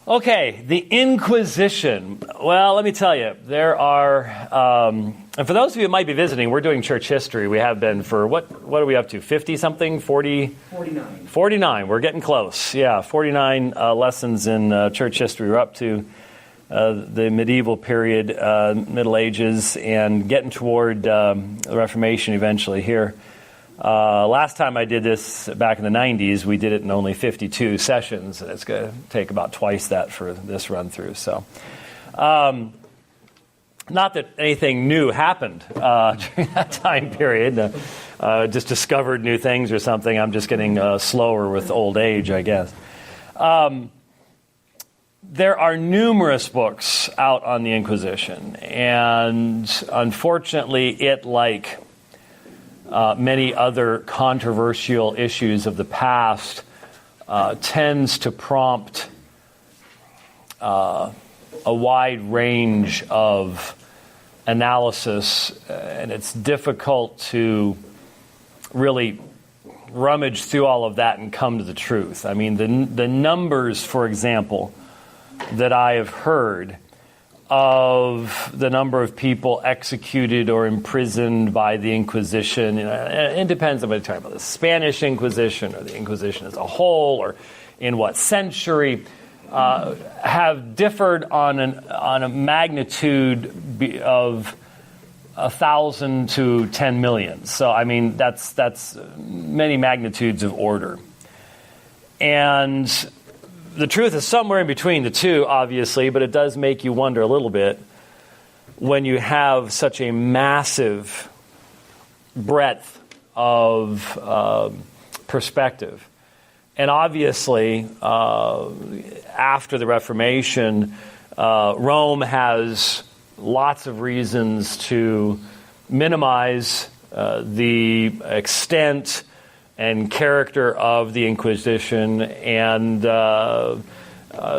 Okay, the Inquisition. Well, let me tell you, there are, and for those of you who might be visiting, we're doing church history. We have been for, what are we up to, 50-something, 40? 49. 49, we're getting close. Yeah, 49 lessons in church history. We're up to the medieval period, Middle Ages, and getting toward the Reformation eventually here. Last time I did this back in the 90s, we did it in only 52 sessions. It's going to take about twice that for this run through. So, not that anything new happened during that time period. Just discovered new things or something. I'm just getting slower with old age, I guess. There are numerous books out on the Inquisition, and unfortunately, it, like many other controversial issues of the past, tends to prompt a wide range of analysis, and it's difficult to really rummage through all of that and come to the truth. I mean, the numbers, for example, that I have heard of the number of people executed or imprisoned by the Inquisition. It depends on what you're talking about, the Spanish Inquisition or the Inquisition as a whole, or in what century, have differed on a magnitude of 1,000 to 10 million. So, I mean, that's many magnitudes of order. And the truth is somewhere in between the two, obviously, but it does make you wonder a little bit when you have such a massive breadth of perspective. And obviously, after the Reformation, Rome has lots of reasons to minimize the extent and character of the Inquisition, and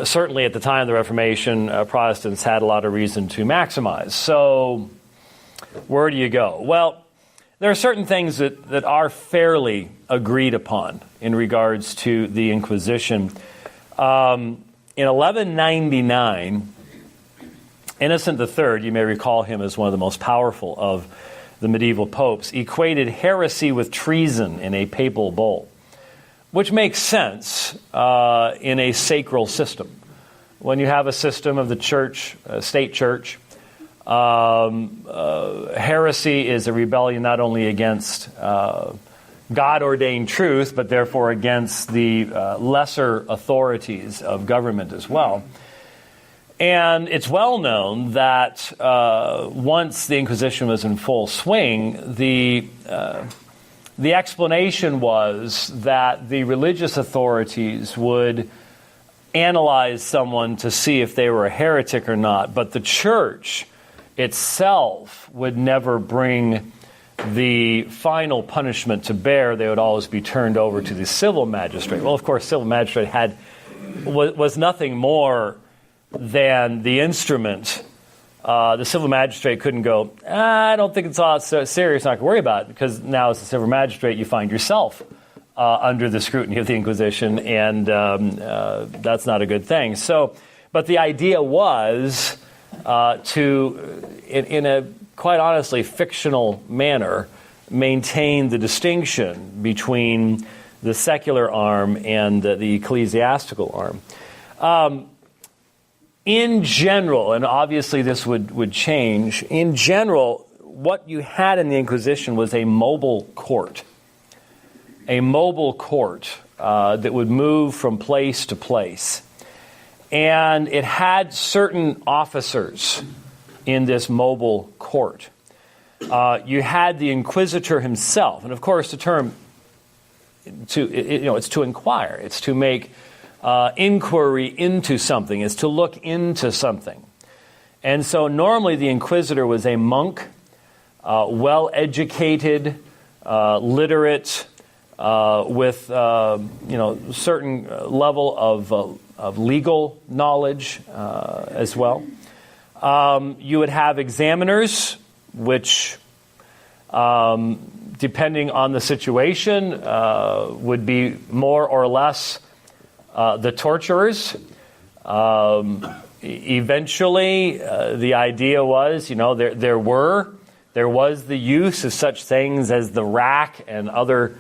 certainly at the time of the Reformation, Protestants had a lot of reason to maximize. So, where do you go? Well, there are certain things that are fairly agreed upon in regards to the Inquisition. In 1199, Innocent III, you may recall him as one of the most powerful of the medieval popes, equated heresy with treason in a papal bull, which makes sense in a sacral system. When you have a system of the church, state church, heresy is a rebellion not only against God-ordained truth, but therefore against the lesser authorities of government as well. And it's well known that once the Inquisition was in full swing, the explanation was that the religious authorities would analyze someone to see if they were a heretic or not, but the church itself would never bring the final punishment to bear. They would always be turned over to the civil magistrate. Well, of course, civil magistrate was nothing more than the instrument. The civil magistrate couldn't go, I don't think it's all so serious, not to worry about it, because now as a civil magistrate you find yourself under the scrutiny of the Inquisition, and that's not a good thing. So, but the idea was to, in a quite honestly fictional manner, maintain the distinction between the secular arm and the ecclesiastical arm. In general, and obviously this would change, in general, what you had in the Inquisition was a mobile court. A mobile court that would move from place to place. And it had certain officers in this mobile court. You had the inquisitor himself, and of course the term, it's to inquire, it's to make inquiry into something, is to look into something. And so normally the inquisitor was a monk, well-educated, literate, with certain level of legal knowledge as well. You would have examiners, which, depending on the situation, would be more or less the torturers. Eventually, the idea was, there was the use of such things as the rack and other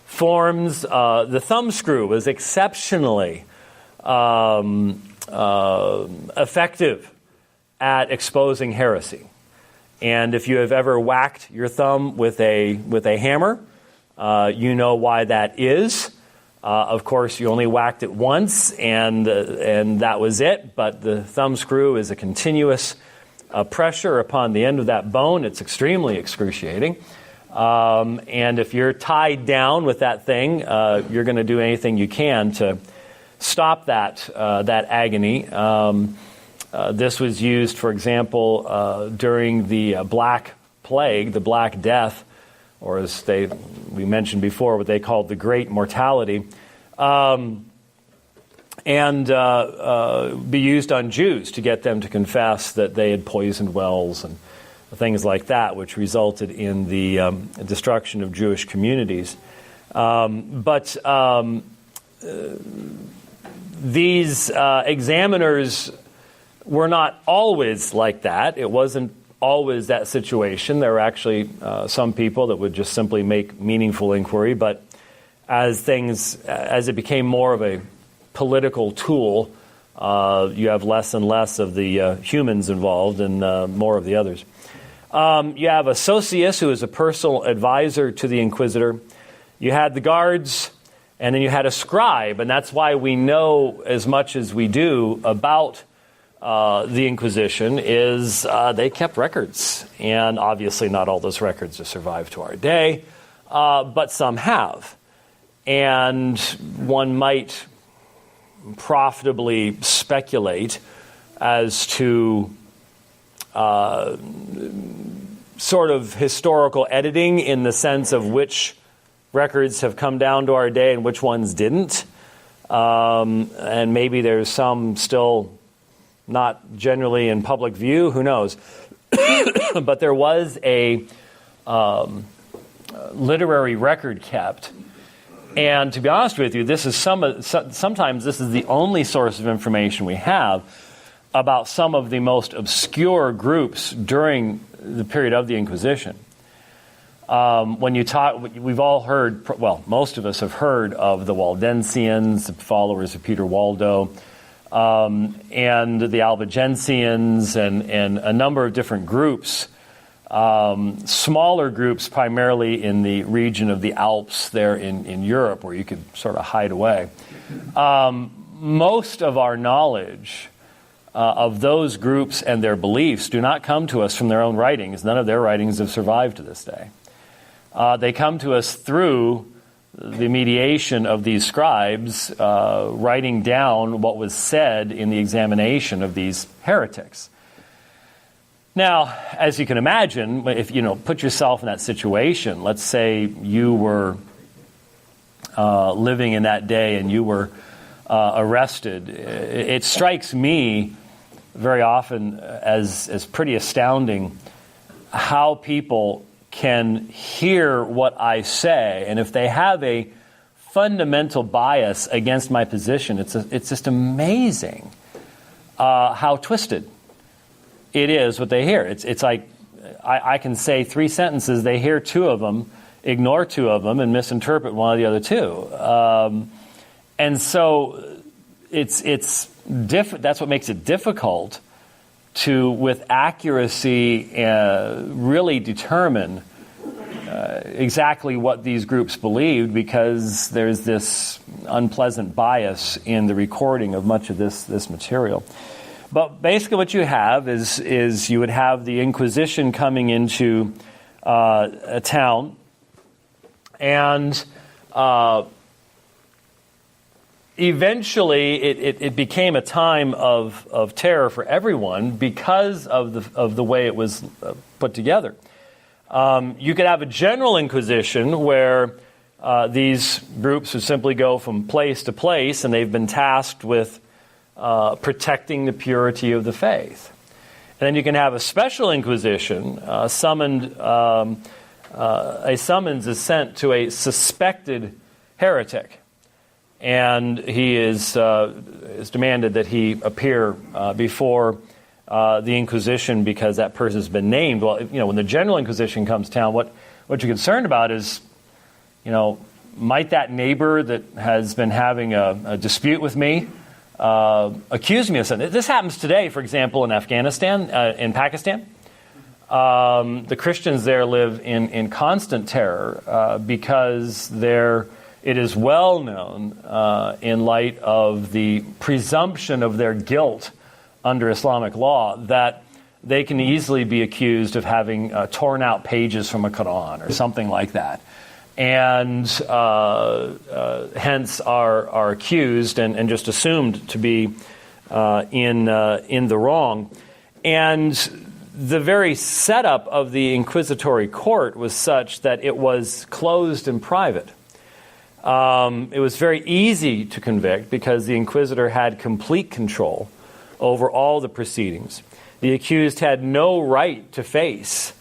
forms. The thumbscrew was exceptionally effective at exposing heresy. And if you have ever whacked your thumb with a hammer, you know why that is. Of course, you only whacked it once, and that was it. But the thumb screw is a continuous pressure upon the end of that bone. It's extremely excruciating. And if you're tied down with that thing, you're going to do anything you can to stop that agony. This was used, for example, during the Black Plague, the Black Death, or as we mentioned before, what they called the Great Mortality, and be used on Jews to get them to confess that they had poisoned wells and things like that, which resulted in the destruction of Jewish communities. But these examiners were not always like that. It wasn't always that situation. There were actually some people that would just simply make meaningful inquiry, but as it became more of a political tool, you have less and less of the humans involved and more of the others. You have a socius, who is a personal advisor to the inquisitor. You had the guards, and then you had a scribe, and that's why we know as much as we do about the Inquisition is they kept records. And obviously not all those records have survived to our day, but some have. And one might profitably speculate as to sort of historical editing in the sense of which records have come down to our day and which ones didn't. And maybe there's some still not generally in public view, who knows. But there was a literary record kept. And to be honest with you, this is sometimes this is the only source of information we have about some of the most obscure groups during the period of the Inquisition. When you talk, we've all heard, well, most of us have heard of the Waldensians, the followers of Peter Waldo, and the Albigensians, and a number of different groups, smaller groups primarily in the region of the Alps there in Europe, where you could sort of hide away. Most of our knowledge of those groups and their beliefs do not come to us from their own writings. None of their writings have survived to this day. They come to us through the mediation of these scribes writing down what was said in the examination of these heretics. Now, as you can imagine, if put yourself in that situation, let's say you were living in that day and you were arrested, it strikes me very often as pretty astounding how people can hear what I say, and if they have a fundamental bias against my position, it's just amazing how twisted it is what they hear. It's like I can say 3 sentences, they hear 2 of them, ignore 2 of them, and misinterpret one of the other 2. And so it's that's what makes it difficult to, with accuracy, really determine exactly what these groups believed, because there's this unpleasant bias in the recording of much of this material. But basically what you have is you would have the Inquisition coming into a town, and eventually it became a time of terror for everyone because of the way it was put together. You could have a general inquisition where these groups would simply go from place to place, and they've been tasked with protecting the purity of the faith. And then you can have a special inquisition. A summons is sent to a suspected heretic. and he is demanded that he appear before the Inquisition because that person has been named. Well, when the General Inquisition comes to town, what you're concerned about is, might that neighbor that has been having a dispute with me accuse me of something? This happens today, for example, in Afghanistan, in Pakistan. The Christians there live in constant terror because it is well known in light of the presumption of their guilt under Islamic law that they can easily be accused of having torn out pages from a Quran or something like that, and hence are accused and just assumed to be in the wrong. And the very setup of the inquisitory court was such that it was closed and private. It was very easy to convict because the inquisitor had complete control over all the proceedings. The accused had no right to face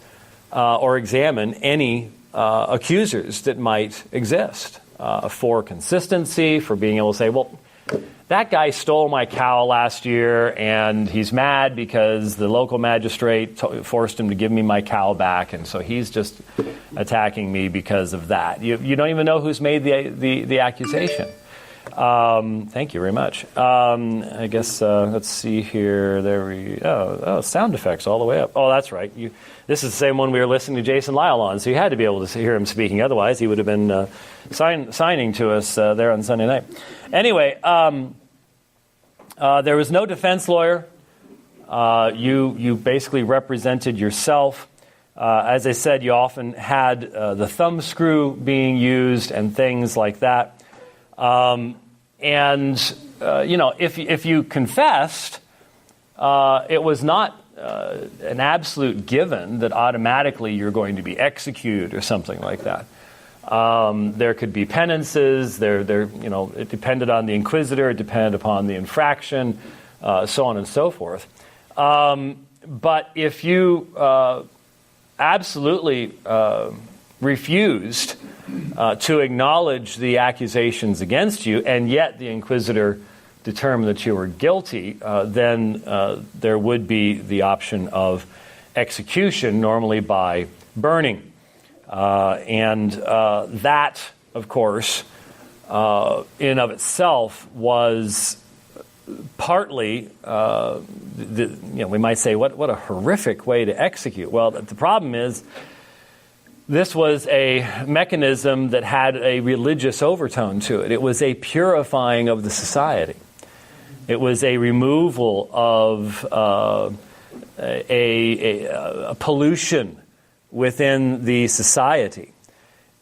or examine any accusers that might exist for consistency, for being able to say, well, that guy stole my cow last year and he's mad because the local magistrate forced him to give me my cow back, and so he's just attacking me because of that. You don't even know who's made the accusation. Thank you very much. I guess, let's see here. Sound effects all the way up. Oh, that's right. This is the same one we were listening to Jason Lyle on, so you had to be able to hear him speaking. Otherwise, he would have been signing to us there on Sunday night. Anyway, there was no defense lawyer. You basically represented yourself. As I said, you often had the thumb screw being used and things like that. If you confessed, it was not an absolute given that automatically you're going to be executed or something like that. There could be penances. It depended on the inquisitor. It depended upon the infraction, so on and so forth. But if you absolutely refused to acknowledge the accusations against you, and yet the inquisitor determined that you were guilty, then there would be the option of execution, normally by burning. That, of course, in of itself was partly, we might say, what a horrific way to execute. Well, the problem is, this was a mechanism that had a religious overtone to it. It was a purifying of the society. It was a removal of a pollution within the society.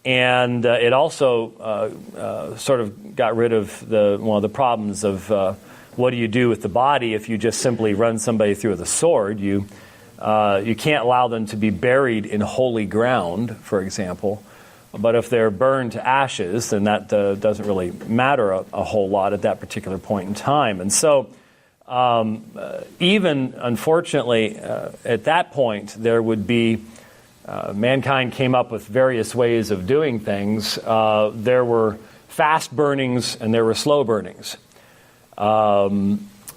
And it also sort of got rid of one of the problems of what do you do with the body if you just simply run somebody through with a sword. You can't allow them to be buried in holy ground, for example. But if they're burned to ashes, then that doesn't really matter a whole lot at that particular point in time. And so even, unfortunately, at that point, there would be mankind came up with various ways of doing things. There were fast burnings and there were slow burnings.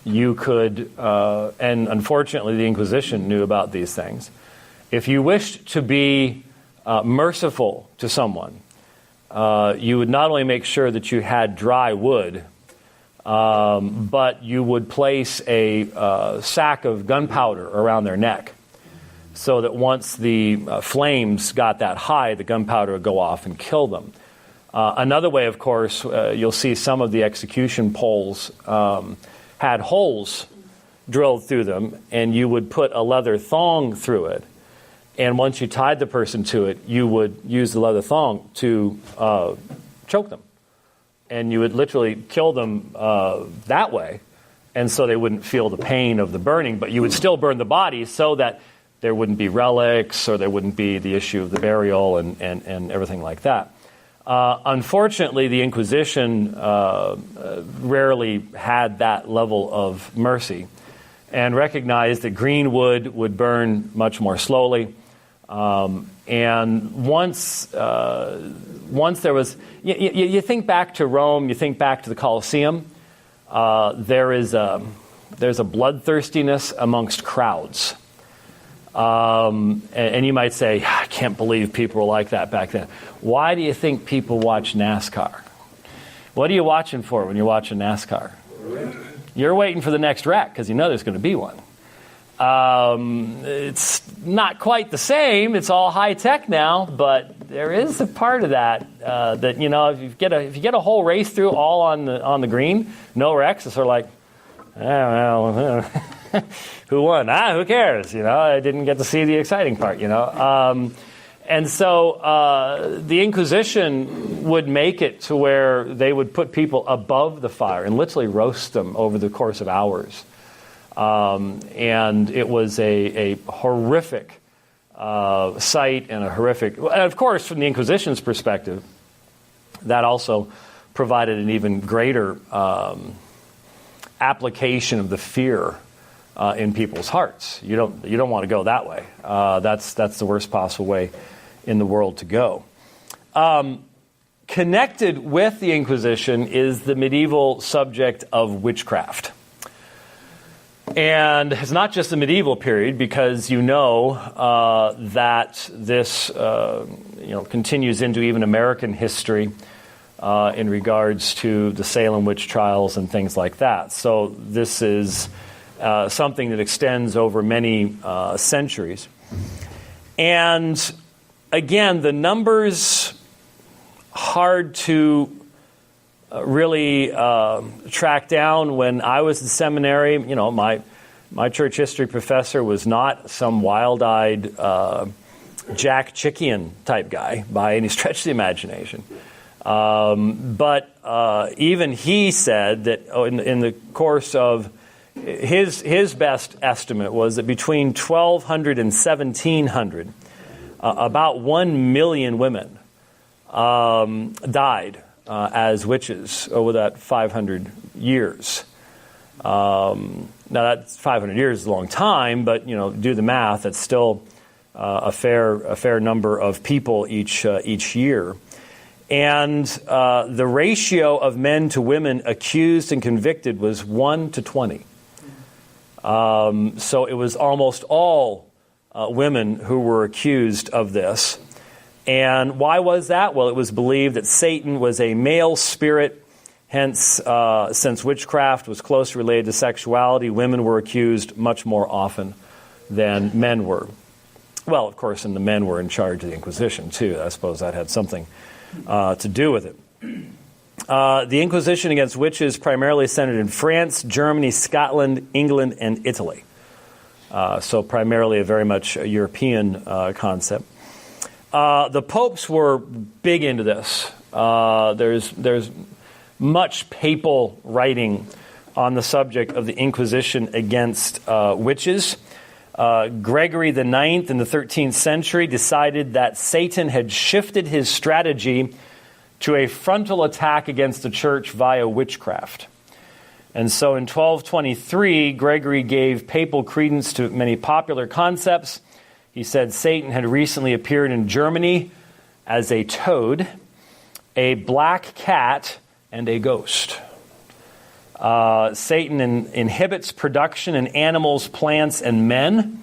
You could, and unfortunately the Inquisition knew about these things. If you wished to be merciful to someone, you would not only make sure that you had dry wood, but you would place a sack of gunpowder around their neck, so that once the flames got that high, the gunpowder would go off and kill them. Another way, of course, you'll see some of the execution poles had holes drilled through them, and you would put a leather thong through it. And once you tied the person to it, you would use the leather thong to choke them. And you would literally kill them that way, and so they wouldn't feel the pain of the burning, but you would still burn the body so that there wouldn't be relics, or there wouldn't be the issue of the burial and everything like that. Unfortunately, the Inquisition rarely had that level of mercy, and recognized that green wood would burn much more slowly. And once there was, you think back to Rome, you think back to the Colosseum, there's a bloodthirstiness amongst crowds. And you might say, I can't believe people were like that back then. Why do you think people watch NASCAR? What are you watching for when you're watching NASCAR? You're waiting for the next wreck because you know there's going to be one. It's not quite the same. It's all high tech now, but there is a part of that that if you get a whole race through all on the green, no wrecks, it's sort of like, who won? Who cares? I didn't get to see the exciting part. And so the Inquisition would make it to where they would put people above the fire and literally roast them over the course of hours. And it was a horrific sight and a horrific... And of course, from the Inquisition's perspective, that also provided an even greater application of the fear in people's hearts. You don't want to go that way. That's the worst possible way in the world to go. Connected with the Inquisition is the medieval subject of witchcraft. And it's not just the medieval period, because that this continues into even American history in regards to the Salem witch trials and things like that. So this is something that extends over many centuries. And again, the numbers hard to really track down. When I was in seminary, my church history professor was not some wild-eyed Jack Chickian type guy by any stretch of the imagination. But even he said that in the course of his best estimate was that between 1200 and 1700, about 1 million women died as witches over that 500 years. Now, that 500 years is a long time, but do the math. That's still a fair number of people each year. And the ratio of men to women accused and convicted was 1 to 20. So it was almost all women who were accused of this. And why was that? Well, it was believed that Satan was a male spirit. Hence, since witchcraft was closely related to sexuality, women were accused much more often than men were. Well, of course, and the men were in charge of the Inquisition, too. I suppose that had something to do with it. The Inquisition against witches primarily centered in France, Germany, Scotland, England, and Italy. So primarily a very much European concept. The popes were big into this. There's much papal writing on the subject of the Inquisition against witches. Gregory IX in the 13th century decided that Satan had shifted his strategy to a frontal attack against the church via witchcraft. And so in 1223, Gregory gave papal credence to many popular concepts. He said Satan had recently appeared in Germany as a toad, a black cat, and a ghost. Satan inhibits production in animals, plants, and men.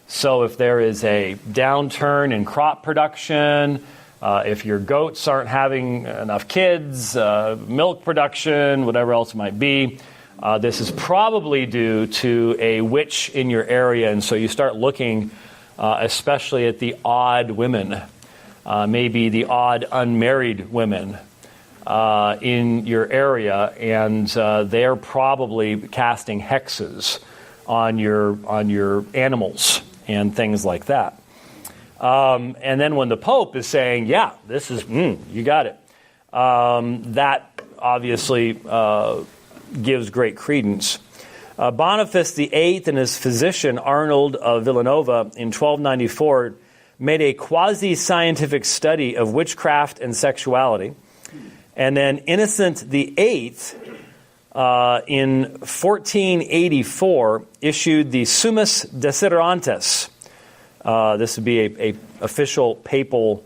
So if there is a downturn in crop production, if your goats aren't having enough kids, milk production, whatever else it might be, this is probably due to a witch in your area. And so you start looking especially at the odd women, maybe the odd unmarried women in your area, and they're probably casting hexes on your animals and things like that. And then when the Pope is saying, yeah, this is, you got it, that obviously gives great credence. Boniface VIII and his physician, Arnold of Villanova, in 1294, made a quasi-scientific study of witchcraft and sexuality. And then Innocent VIII, in 1484, issued the Summus Desiderantes, This would be a official papal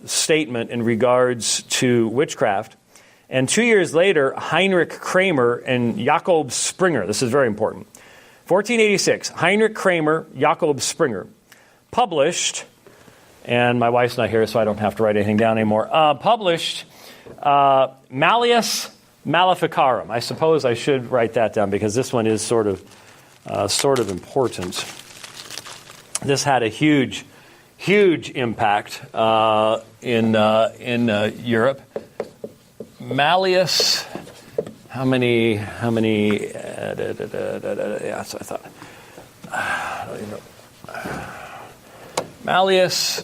statement in regards to witchcraft. And 2 years later, Heinrich Kramer and Jakob Springer, this is very important, 1486, Heinrich Kramer, Jakob Springer, published, and my wife's not here so I don't have to write anything down anymore, published Malleus Maleficarum. I suppose I should write that down because this one is sort of important. This had a huge impact in Europe. Malleus, how many? Yeah, that's what I thought. I don't even know. Malleus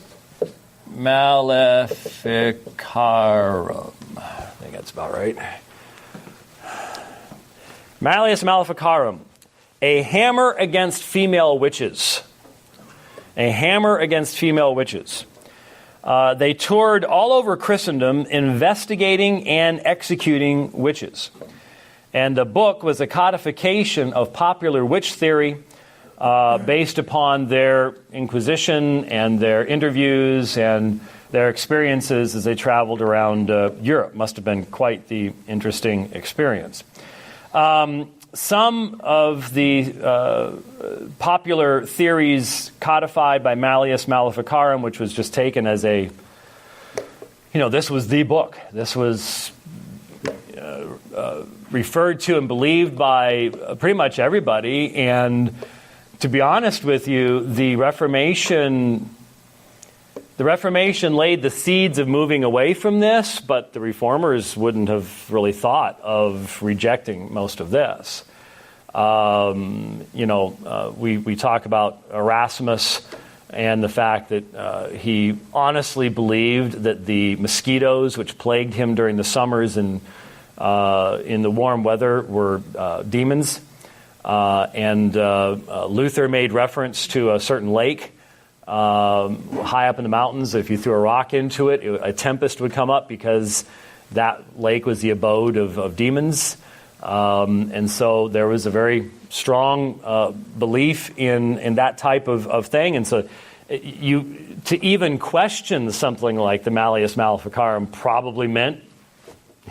Maleficarum. I think that's about right. Malleus Maleficarum, a hammer against female witches. A hammer against female witches. They toured all over Christendom investigating and executing witches. And the book was a codification of popular witch theory based upon their Inquisition and their interviews and their experiences as they traveled around Europe. Must have been quite the interesting experience. Some of the popular theories codified by Malleus Maleficarum, which was just taken as this was the book. This was referred to and believed by pretty much everybody. And to be honest with you, the Reformation laid the seeds of moving away from this, but the Reformers wouldn't have really thought of rejecting most of this. We talk about Erasmus and the fact that he honestly believed that the mosquitoes which plagued him during the summers and in the warm weather were demons. And Luther made reference to a certain lake high up in the mountains. If you threw a rock into it, a tempest would come up because that lake was the abode of demons. And so there was a very strong belief in that type of thing. And so to even question something like the Malleus Maleficarum probably meant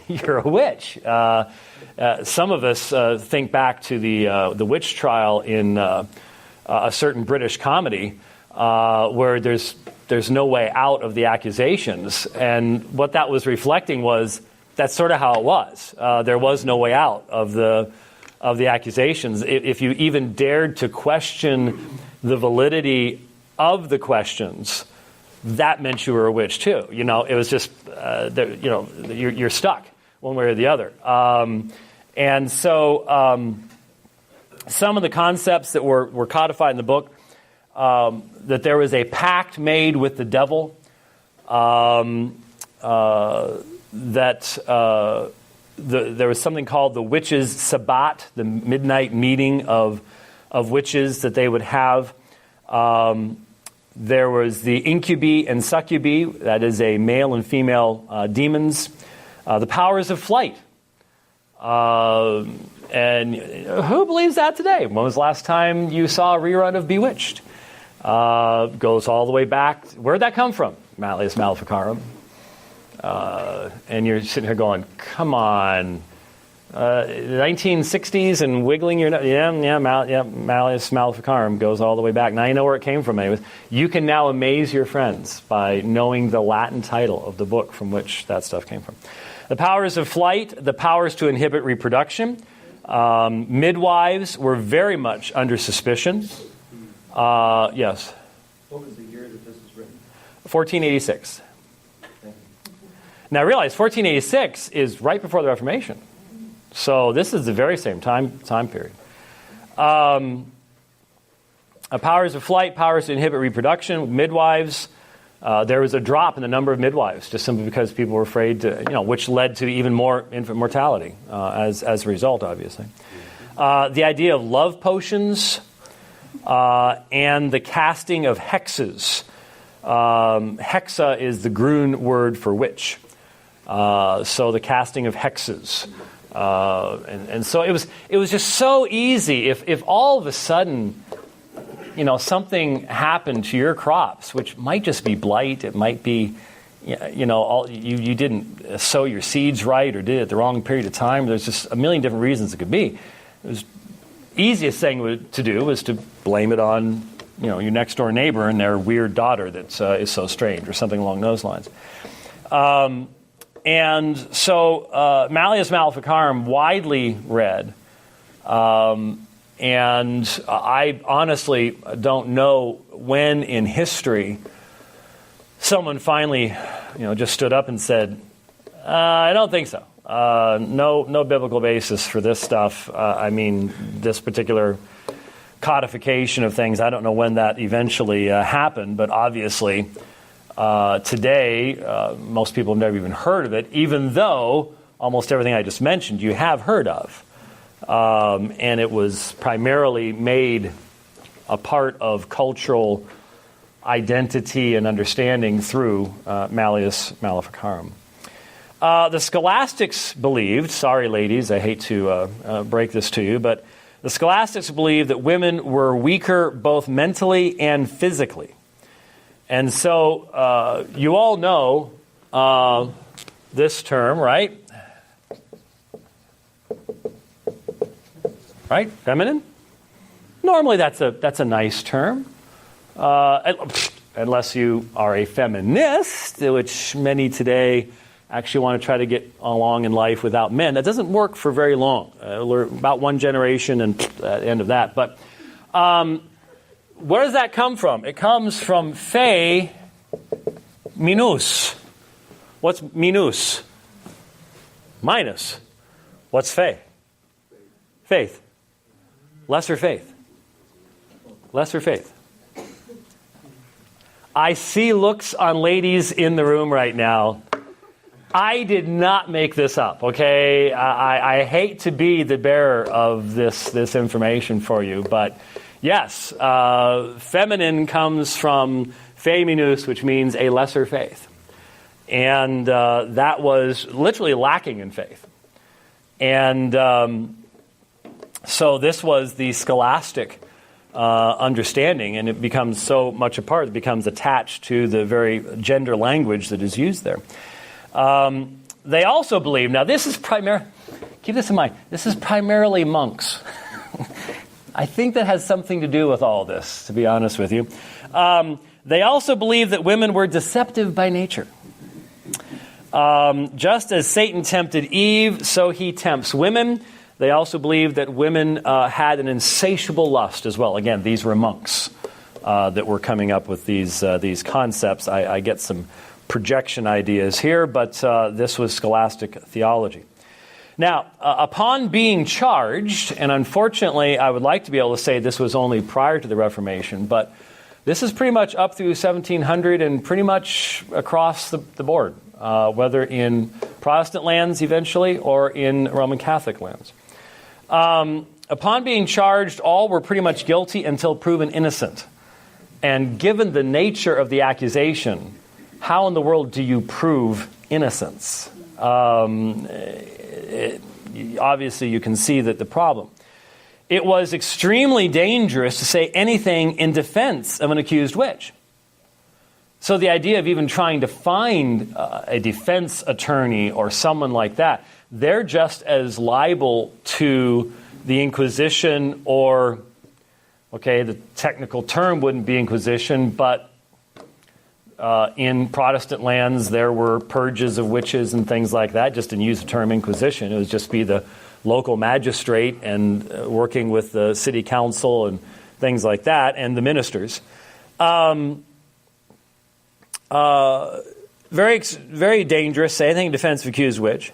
you're a witch. Some of us think back to the witch trial in a certain British comedy where there's no way out of the accusations. And what that was reflecting was that's sort of how it was. There was no way out of the accusations. If you even dared to question the validity of the questions, that meant you were a witch too. It was just you're stuck one way or the other. And so some of the concepts that were codified in the book, that there was a pact made with the devil, there was something called the witches' Sabbat, the midnight meeting of witches that they would have. There was the incubi and succubi, that is a male and female demons. The powers of flight. And who believes that today? When was the last time you saw a rerun of Bewitched? Goes all the way back. Where'd that come from? Malleus Maleficarum. And you're sitting here going, come on. 1960s and wiggling your nose. Malleus Maleficarum goes all the way back. Now you know where it came from anyways. You can now amaze your friends by knowing the Latin title of the book from which that stuff came from. The powers of flight, the powers to inhibit reproduction. Midwives were very much under suspicion. Yes? What was the year that this was written? 1486. Now realize 1486 is right before the Reformation. So this is the very same time period. Powers of flight, powers to inhibit reproduction, midwives. There was a drop in the number of midwives just simply because people were afraid to, which led to even more infant mortality as a result, obviously. The idea of love potions and the casting of hexes. Hexa is the Grun word for witch. So the casting of hexes. And so it was just so easy if all of a sudden, something happened to your crops, which might just be blight, it might be, you didn't sow your seeds right or did it at the wrong period of time. There's just a million different reasons it could be. The easiest thing to do was to blame it on, your next door neighbor and their weird daughter that is so strange or something along those lines. And so Malleus Maleficarum, widely read, and I honestly don't know when in history someone finally, just stood up and said, I don't think so. No biblical basis for this stuff. This particular codification of things, I don't know when that eventually happened, but obviously today most people have never even heard of it, even though almost everything I just mentioned you have heard of. And it was primarily made a part of cultural identity and understanding through Malleus Maleficarum. The scholastics believed, sorry ladies, I hate to break this to you, but the scholastics believed that women were weaker both mentally and physically. And so you all know this term, right? Right? Feminine? Normally that's a nice term. Unless you are a feminist, which many today actually want to try to get along in life without men. That doesn't work for very long. We're about one generation and at the end of that. But where does that come from? It comes from fe minus. What's minus? Minus. What's fe? Faith. Lesser faith. Lesser faith. I see looks on ladies in the room right now. I did not make this up, okay? I hate to be the bearer of this information for you, but yes, feminine comes from feminus, which means a lesser faith. And that was literally lacking in faith. And so this was the scholastic understanding, and it becomes so much a part, it becomes attached to the very gender language that is used there. They also believe, now this is keep this in mind, this is primarily monks. I think that has something to do with all this, to be honest with you. They also believe that women were deceptive by nature. Just as Satan tempted Eve, so he tempts women. They also believed that women had an insatiable lust as well. Again, these were monks that were coming up with these concepts. I get some projection ideas here, but this was scholastic theology. Now, upon being charged, and unfortunately I would like to be able to say this was only prior to the Reformation, but this is pretty much up through 1700 and pretty much across the board, whether in Protestant lands eventually or in Roman Catholic lands. Upon being charged, all were pretty much guilty until proven innocent. And given the nature of the accusation, how in the world do you prove innocence? Obviously, you can see that the problem. It was extremely dangerous to say anything in defense of an accused witch. So the idea of even trying to find a defense attorney or someone like that, they're just as liable to the Inquisition or, the technical term wouldn't be Inquisition, but in Protestant lands there were purges of witches and things like that. Just didn't use the term Inquisition. It would just be the local magistrate and working with the city council and things like that, and the ministers. Very, very dangerous. Say anything in defense of accused witch,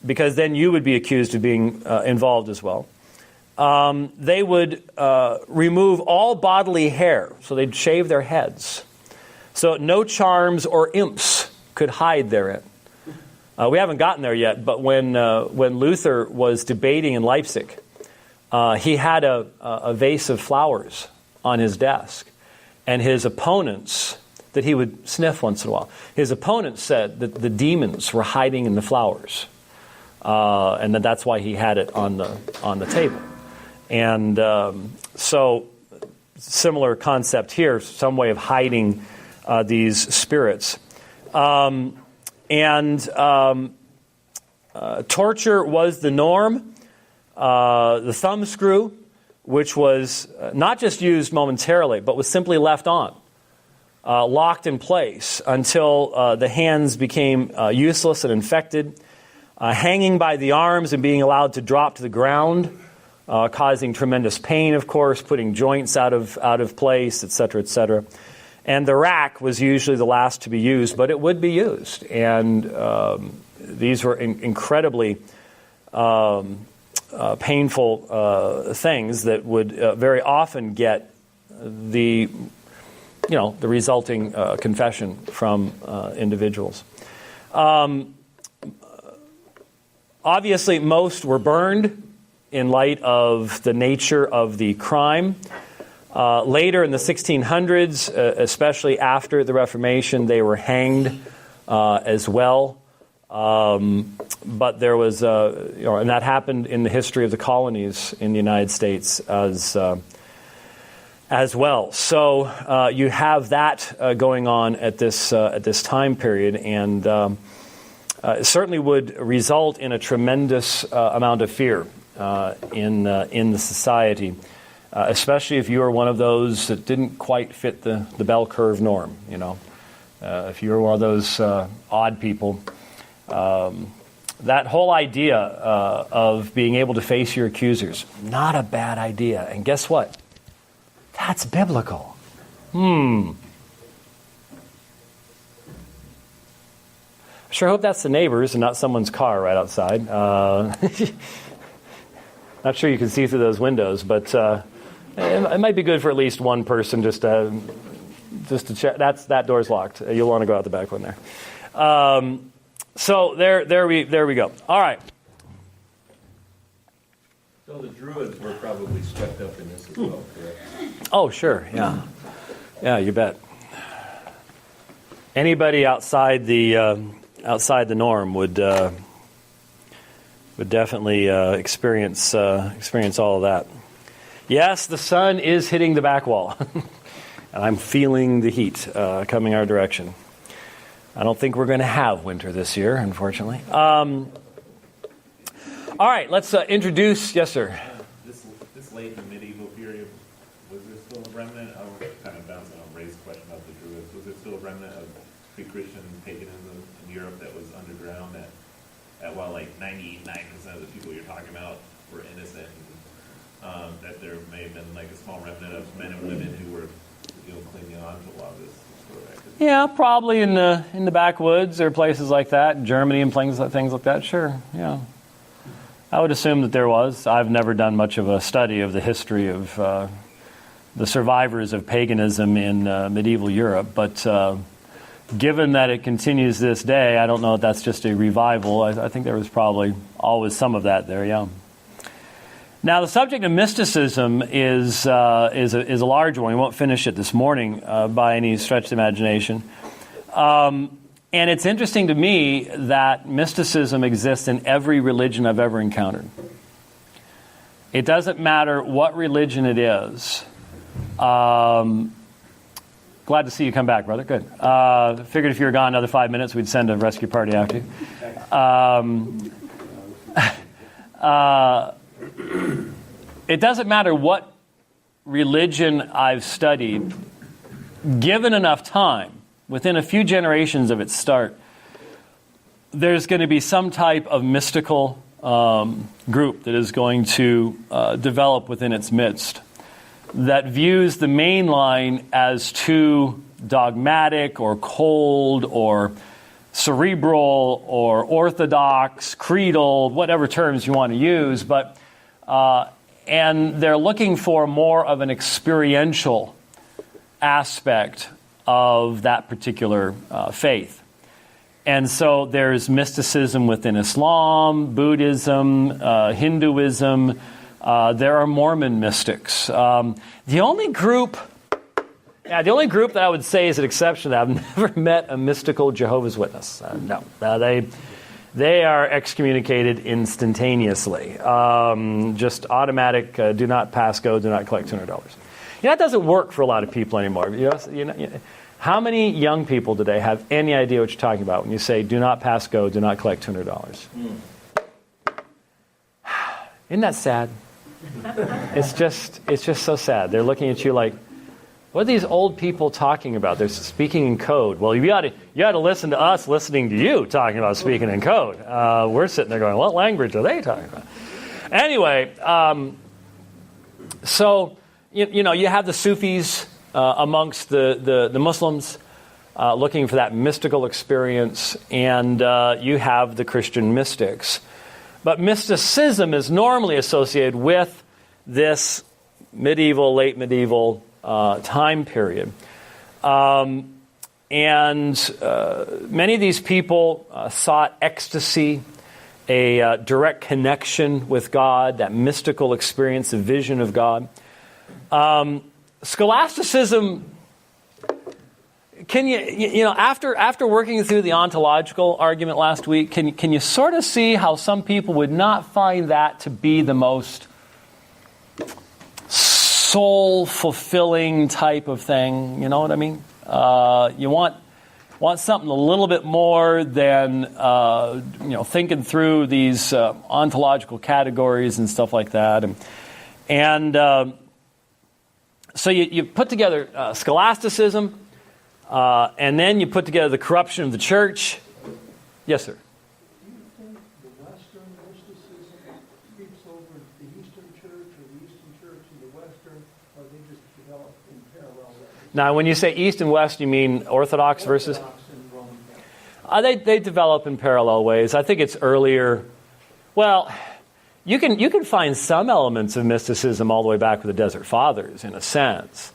because then you would be accused of being involved as well. They would remove all bodily hair, so they'd shave their heads. So no charms or imps could hide therein. We haven't gotten there yet, but when Luther was debating in Leipzig, he had a vase of flowers on his desk, and his opponents, that he would sniff once in a while, his opponents said that the demons were hiding in the flowers, and that's why he had it on the table. And so similar concept here, some way of hiding these spirits. Torture was the norm. The thumb screw, which was not just used momentarily, but was simply left on, locked in place until the hands became useless and infected. Hanging by the arms and being allowed to drop to the ground, causing tremendous pain, of course, putting joints out of place, etc., etc. And the rack was usually the last to be used, but it would be used. And these were incredibly painful things that would very often get the resulting confession from individuals. Obviously, most were burned in light of the nature of the crime. Later in the 1600s, especially after the Reformation, they were hanged as well. But there was, and that happened in the history of the colonies in the United States as well. So you have that going on at this time period, and it certainly would result in a tremendous amount of fear in the society, especially if you were one of those that didn't quite fit the bell curve norm. If you were one of those odd people. That whole idea of being able to face your accusers, not a bad idea. And guess what? That's biblical. Sure hope that's the neighbors and not someone's car right outside. Not sure you can see through those windows, but it might be good for at least one person just to check. That door's locked. You'll want to go out the back one there. So there we go. All right. So the Druids were probably swept up in this as well, correct? Oh, sure. Yeah. Yeah, you bet. Anybody outside the norm would definitely experience all of that. Yes, the sun is hitting the back wall, and I'm feeling the heat coming our direction. I don't think we're going to have winter this year, unfortunately. All right, let's introduce. Yes, sir. This late in the medieval period, was there still a remnant? I was kind of bouncing on Ray's question about the Druids. Was there still a remnant of pre-Christian paganism in Europe that was underground? While like 99% of the people you're talking about were innocent, that there may have been like a small remnant of men and women who were, clinging on to a lot of this sort of activity. Yeah, probably in the backwoods or places like that, Germany and things like that. Sure, yeah. I would assume that there was. I've never done much of a study of the history of the survivors of paganism in medieval Europe, but given that it continues this day, I don't know if that's just a revival. I think there was probably always some of that there, yeah. Now, the subject of mysticism is a large one. We won't finish it this morning by any stretch of imagination. And it's interesting to me that mysticism exists in every religion I've ever encountered. It doesn't matter what religion it is. Glad to see you come back, brother. Good. Figured if you were gone another 5 minutes, we'd send a rescue party after you. It doesn't matter what religion I've studied, given enough time, within a few generations of its start, there's going to be some type of mystical group that is going to develop within its midst that views the main line as too dogmatic or cold or cerebral or orthodox, creedal, whatever terms you want to use, but and they're looking for more of an experiential aspect of that particular faith. And so there's mysticism within Islam, Buddhism, Hinduism. There are Mormon mystics. The only group that I would say is an exception to that, I've never met a mystical Jehovah's Witness. No. They are excommunicated instantaneously. Just automatic, do not pass go, do not collect $200. That doesn't work for a lot of people anymore. How many young people today have any idea what you're talking about when you say, do not pass go, do not collect $200? Isn't that sad? It's just so sad. They're looking at you like, what are these old people talking about? They're speaking in code. Well, you ought to listen to us listening to you talking about speaking in code. We're sitting there going, what language are they talking about? Anyway, so you have the Sufis amongst the Muslims looking for that mystical experience, and you have the Christian mystics. But mysticism is normally associated with this late medieval time period. And many of these people sought ecstasy, a direct connection with God, that mystical experience, a vision of God. Scholasticism, can after working through the ontological argument last week, can you sort of see how some people would not find that to be the most soul-fulfilling type of thing? You know what I mean? You want something a little bit more than thinking through these ontological categories and stuff like that, and so you put together scholasticism, and then you put together the corruption of the church. Yes, sir. Do you think the Western mysticism speaks over the Eastern Church, or the Eastern Church and the Western, or they just develop in parallel ways? Now, when you say East and West, you mean Orthodox versus? Orthodox and Roman Catholic. They develop in parallel ways. I think it's earlier. Well, you can find some elements of mysticism all the way back with the Desert Fathers, in a sense.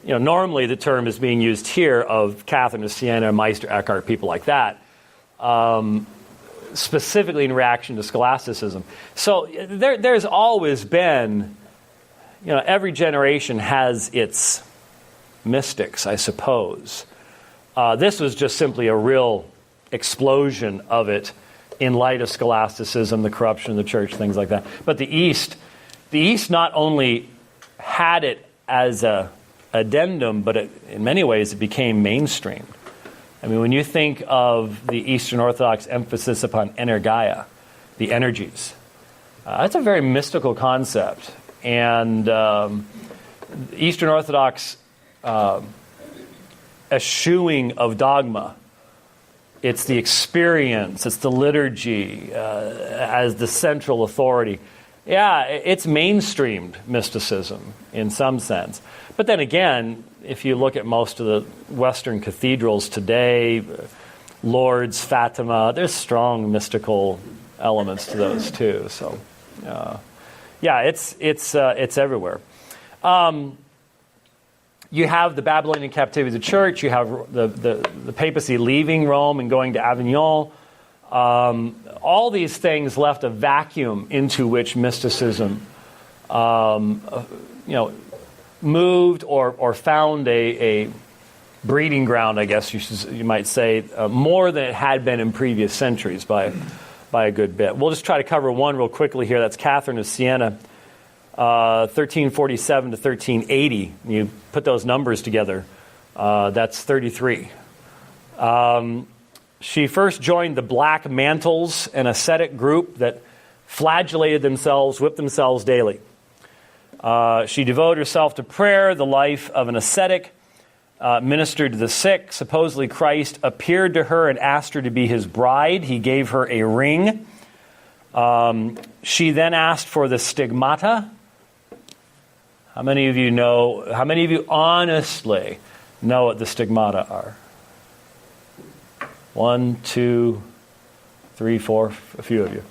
Normally the term is being used here of Catherine of Siena, Meister Eckhart, people like that, specifically in reaction to scholasticism. So there's always been, every generation has its mystics, I suppose. This was just simply a real explosion of it in light of scholasticism, the corruption of the church, things like that. But the East not only had it as a addendum, but in many ways it became mainstream. I mean, when you think of the Eastern Orthodox emphasis upon energia, the energies, that's a very mystical concept. And Eastern Orthodox eschewing of dogma, it's the experience, it's the liturgy as the central authority. Yeah, it's mainstreamed mysticism in some sense. But then again, if you look at most of the Western cathedrals today, Lourdes, Fatima, there's strong mystical elements to those too. So, it's everywhere. You have the Babylonian captivity of the church. You have the papacy leaving Rome and going to Avignon. All these things left a vacuum into which mysticism, moved or found a breeding ground, I guess you might say, more than it had been in previous centuries by a good bit. We'll just try to cover one real quickly here. That's Catherine of Siena, 1347 to 1380. You put those numbers together, that's 33. She first joined the Black Mantles, an ascetic group that flagellated themselves, whipped themselves daily. She devoted herself to prayer, the life of an ascetic, ministered to the sick. Supposedly Christ appeared to her and asked her to be his bride. He gave her a ring. She then asked for the stigmata. How many of you honestly know what the stigmata are? 1, 2, 3, 4, a few of you.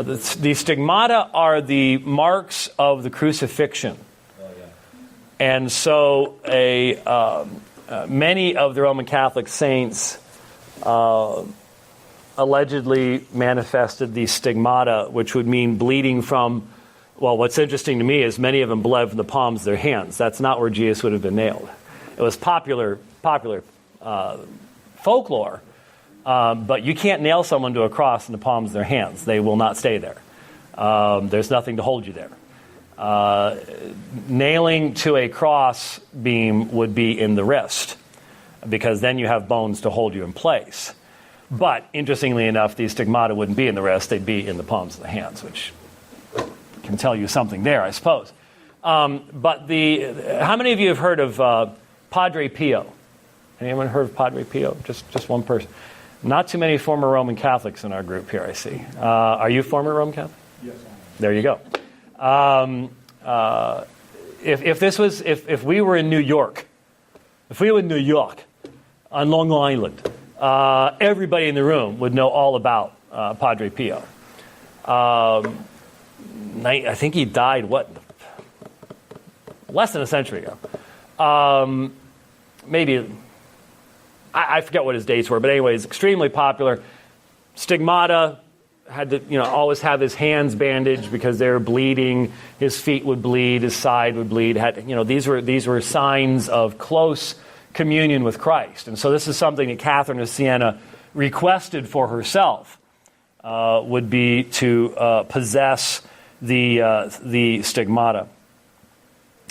The stigmata are the marks of the crucifixion. Oh, yeah. And so many of the Roman Catholic saints allegedly manifested the stigmata, which would mean bleeding from, well, what's interesting to me is many of them bled from the palms of their hands. That's not where Jesus would have been nailed. It was popular folklore. But you can't nail someone to a cross in the palms of their hands. They will not stay there. There's nothing to hold you there. Nailing to a cross beam would be in the wrist, because then you have bones to hold you in place. But interestingly enough, the stigmata wouldn't be in the wrist, they'd be in the palms of the hands, which can tell you something there, I suppose. But how many of you have heard of Padre Pio? Anyone heard of Padre Pio? Just one person. Not too many former Roman Catholics in our group here, I see. Are you former Roman Catholic? Yes, I am. There you go. If we were in New York, on Long Island, everybody in the room would know all about Padre Pio. I think he died, less than a century ago. Maybe, I forget what his dates were, but anyways, extremely popular. Stigmata, had to always have his hands bandaged because they were bleeding. His feet would bleed, his side would bleed. These were signs of close communion with Christ. And so this is something that Catherine of Siena requested for herself, would be to possess the stigmata.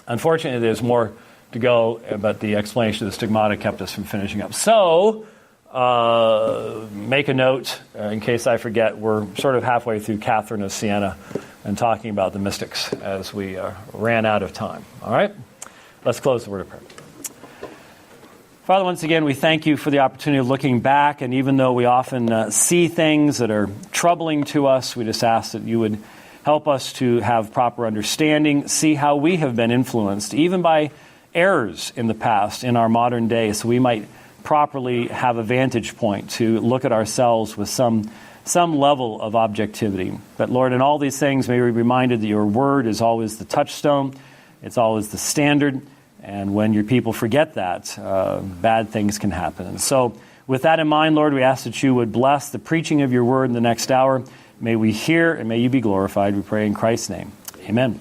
Unfortunately, there's more to go, but the explanation of the stigmata kept us from finishing up. So, make a note, in case I forget, we're sort of halfway through Catherine of Siena and talking about the mystics as we ran out of time. All right? Let's close the word of prayer. Father, once again, we thank you for the opportunity of looking back, and even though we often see things that are troubling to us, we just ask that you would help us to have proper understanding, see how we have been influenced, even by errors in the past, in our modern day, so we might properly have a vantage point to look at ourselves with some level of objectivity. But Lord, in all these things, may we be reminded that your word is always the touchstone, it's always the standard, and when your people forget that, bad things can happen. And so, with that in mind, Lord, we ask that you would bless the preaching of your word in the next hour. May we hear and may you be glorified. We pray in Christ's name. Amen.